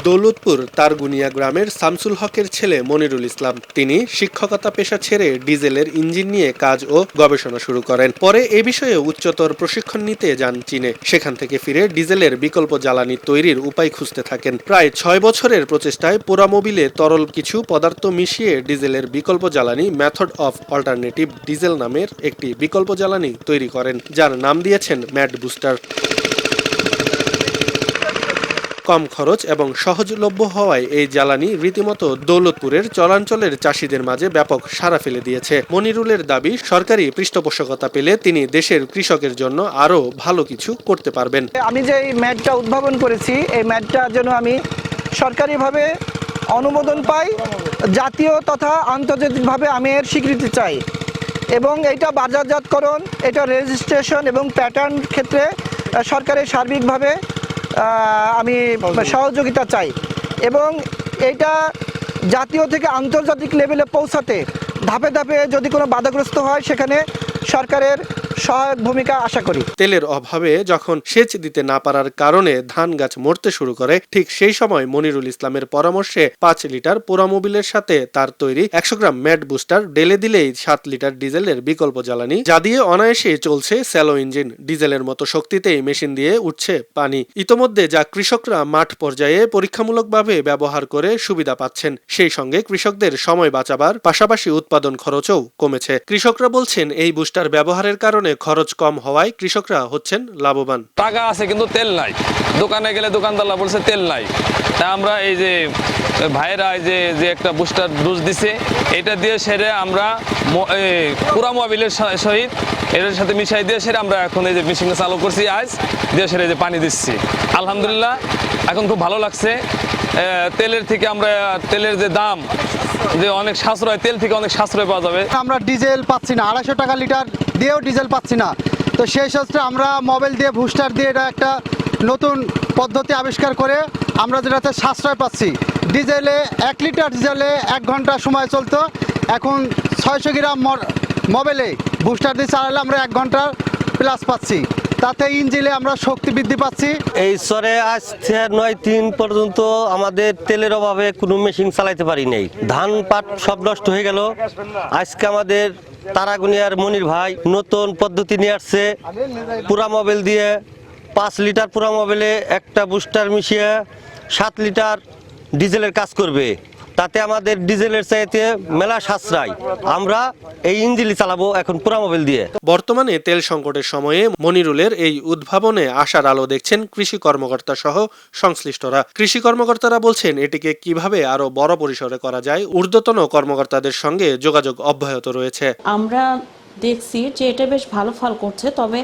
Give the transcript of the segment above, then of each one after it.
দৌলতপুর তারগুনিয়া গ্রামের শামসুল হকের ছেলে মনিরুল ইসলাম। তিনি শিক্ষকতা পেশা ছেড়ে ডিজেলের ইঞ্জিন নিয়ে কাজ ও গবেষণা শুরু করেন। পরে এ বিষয়ে উচ্চতর প্রশিক্ষণ নিতে যান চীনে। সেখান থেকে ফিরে ডিজেলের বিকল্প জ্বালানি তৈরির উপায় খুঁজতে থাকেন। প্রায় ৬ বছরের প্রচেষ্টায় পোড়ামোবিলে তরল কিছু পদার্থ মিশিয়ে ডিজেলের বিকল্প জ্বালানি মেথড অফ অল্টারনেটিভ ডিজেল নামের একটি বিকল্প জ্বালানি তৈরি করেন, যার নাম দিয়েছেন ম্যাড বুস্টার। কম খরচ এবং সহজলভ্য হওয়ায় এই জ্বালানি রীতিমতো দৌলতপুরের চরাঞ্চলের চাষিদের মাঝে ব্যাপক সাড়া ফেলে দিয়েছে। মনিরুলের দাবি, সরকারি পৃষ্ঠপোষকতা পেলে তিনি দেশের কৃষকের জন্য আরও ভালো কিছু করতে পারবেন। আমি যে এই ম্যাটটা উদ্ভাবন করেছি, এই ম্যাটটা যেন আমি সরকারিভাবে অনুমোদন পাই, জাতীয় তথা আন্তর্জাতিকভাবে আমি এর স্বীকৃতি চাই এবং এটা বাজারজাতকরণ, এটা রেজিস্ট্রেশন এবং প্যাটার্ন ক্ষেত্রে সরকারের সার্বিকভাবে আমি সহযোগিতা চাই এবং এটা জাতীয় থেকে আন্তর্জাতিক লেভেলে পৌঁছাতে ধাপে ধাপে যদি কোনো বাধাগ্রস্ত হয় সেখানে সরকারের সহায়ক ভূমিকা আশা করি। তেলের অভাবে যখন সেচ দিতে না পারার কারণে ধান গাছ মরতে শুরু করে, ঠিক সেই সময় মনিরুল ইসলামের পরামর্শে ৫ লিটার পোড়ামোবিলের সাথে তার তৈরি ১০০ গ্রাম ম্যাড বুস্টার ঢেলে দিলেই ৭ লিটার ডিজেলের বিকল্প জ্বালানি, যা দিয়ে অনায়াসে চলছে স্যালো ইঞ্জিন। ডিজেলের মতো শক্তিতেই মেশিন দিয়ে উঠছে পানি। ইতোমধ্যে যা কৃষকরা মাঠ পর্যায়ে পরীক্ষামূলকভাবে ব্যবহার করে সুবিধা পাচ্ছেন। সেই সঙ্গে কৃষকদের সময় বাঁচাবার পাশাপাশি উৎপাদন খরচও কমেছে। কৃষকরা বলছেন, এই বুস্টার ব্যবহারের কারণে খরচ কম হওয়ায় কৃষকরা হচ্ছেন লাভবান। টাকা আছে কিন্তু তেল নাই, দোকানে গেলে দোকানদাররা বলছে তেল নাই। তাই আমরা এই যে ভাইয়েরা যে একটা বুস্টার ডোজ দিছে, এটা দিয়ে সেরে আমরা পুরা মোবিলের সহিত এর সাথে মিশাই দিয়ে সেরে আমরা এখন এই যে মেশিনটা চালু করছি, আজ দিয়ে সেরে যে পানি দিচ্ছি। আলহামদুলিল্লাহ এখন খুব ভালো লাগছে। তেলের থেকে আমরা তেলের যে দাম যে অনেক সাশ্রয়, তেল থেকে অনেক সাশ্রয় পাওয়া যাবে। আমরা ডিজেল পাচ্ছি না, ২৫০ টাকা লিটার দিয়েও ডিজেল পাচ্ছি না। তো সেই সূত্রে আমরা মোবাইল দিয়ে বুস্টার দিয়ে এটা একটা নতুন পদ্ধতি আবিষ্কার করে আমরা যেটাতে সাশ্রয় পাচ্ছি। ডিজেলে ১ লিটার ডিজেলে ১ ঘন্টা সময় চলতো, এখন ৬০০ গ্রাম মোবাইলে বুস্টার দিয়ে চালালে আমরা ১ ঘন্টা প্লাস পাচ্ছি। তাতে ইঞ্জিনে আমরা শক্তি বৃদ্ধি পাচ্ছি। এই স্তরে আজ ৯-৩ পর্যন্ত আমাদের তেলের অভাবে কোনো মেশিন চালাইতে পারি নাই। ধান পাট সব নষ্ট হয়ে গেল। আজকে আমাদের তারাগুনিয়ার মনির ভাই নতুন পদ্ধতি নিয়ে আসছে। পুরা মোবিল দিয়ে ৫ লিটার পুরা মোবিলে একটা বুস্টার মিশিয়ে ৭ লিটার ডিজেলের কাজ করবে। তাতে আমাদের ডিজেলের চাইতে মেলা সাশ্রয়। আমরা এই ইঞ্জিন চালাবো এখন পুরা মোবিল দিয়ে। বর্তমানে তেল সংকটের সময়ে মনিরুলের এই উদ্ভাবনে আশার আলো দেখছেন কৃষি কর্মকর্তা সহ সংশ্লিষ্টরা। কৃষি কর্মকর্তারা বলছেন, এটিকে কিভাবে আরো বড় পরিসরে করা যায়, ঊর্ধ্বতন কর্মকর্তাদের সঙ্গে যোগাযোগ অব্যাহত রয়েছে। আমরা দেখছি যে এটা বেশ ভালো ফল করছে, তবে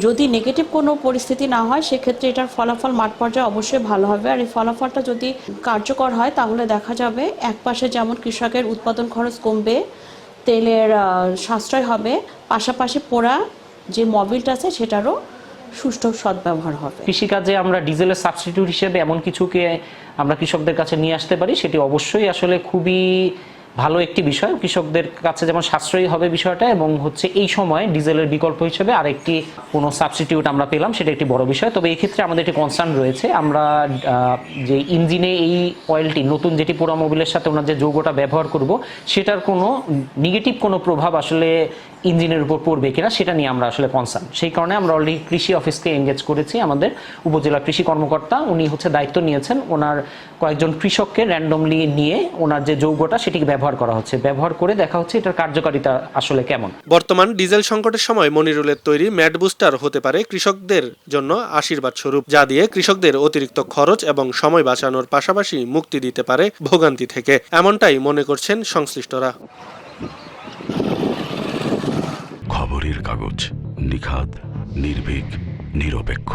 যদি নেগেটিভ কোনো পরিস্থিতি না হয় সেক্ষেত্রে এটার ফলাফল মাঠ পর্যায়ে অবশ্যই ভালো হবে। আর এই ফলাফলটা যদি কার্যকর হয় তাহলে দেখা যাবে একপাশে যেমন কৃষকের উৎপাদন খরচ কমবে, তেলের সাশ্রয় হবে, পাশাপাশি পোড়া যে মোবিলটা আছে সেটারও সুষ্ঠু সদ্ব্যবহার হবে। কৃষিকাজে আমরা ডিজেলের সাবস্টিটিউট হিসেবে এমন কিছুকে আমরা কৃষকদের কাছে নিয়ে আসতে পারি, সেটি অবশ্যই আসলে খুবই ভালো একটি বিষয়। কৃষকদের কাছে যেমন সাশ্রয়ী হবে বিষয়টা, এবং হচ্ছে এই সময় ডিজেলের বিকল্প হিসেবে আরেকটি কোনো সাবস্টিটিউট আমরা পেলাম, সেটা একটি বড় বিষয়। তবে এই ক্ষেত্রে আমাদের একটি কনসার্ন রয়েছে, আমরা যে ইঞ্জিনে এই অয়েলটি নতুন যেটি পোড়া মোবিলের সাথে ওনার যে যৌগটা ব্যবহার করব, সেটার কোনো নেগেটিভ কোনো প্রভাব আসলে ইঞ্জিনের উপর পড়বে কিনা সেটা নিয়ে আমরা আসলে কনসার্ন। সেই কারণে আমরা অলরেডি কৃষি অফিসকে এনগেজ করেছি। আমাদের উপজেলা কৃষি কর্মকর্তা উনি দায়িত্ব নিয়েছেন, ওনার কয়েকজন কৃষককে র্যান্ডমলি নিয়ে ওনার যে যৌগটা সেটিকে ব্যবহার করা হচ্ছে, ব্যবহার করে দেখা হচ্ছে এটার কার্যকারিতা আসলে কেমন। বর্তমান ডিজেল সংকটের সময় মনিরুলের তৈরি ম্যাড বুস্টার হতে পারে কৃষকদের জন্য আশীর্বাদ স্বরূপ, যা দিয়ে কৃষকদের অতিরিক্ত খরচ এবং সময় বাঁচানোর পাশাপাশি মুক্তি দিতে পারে ভোগান্তি থেকে, এমনটাই মনে করছেন সংশ্লিষ্টরা। খবরের কাগজ, নিখাদ, নির্ভীক, নিরপেক্ষ।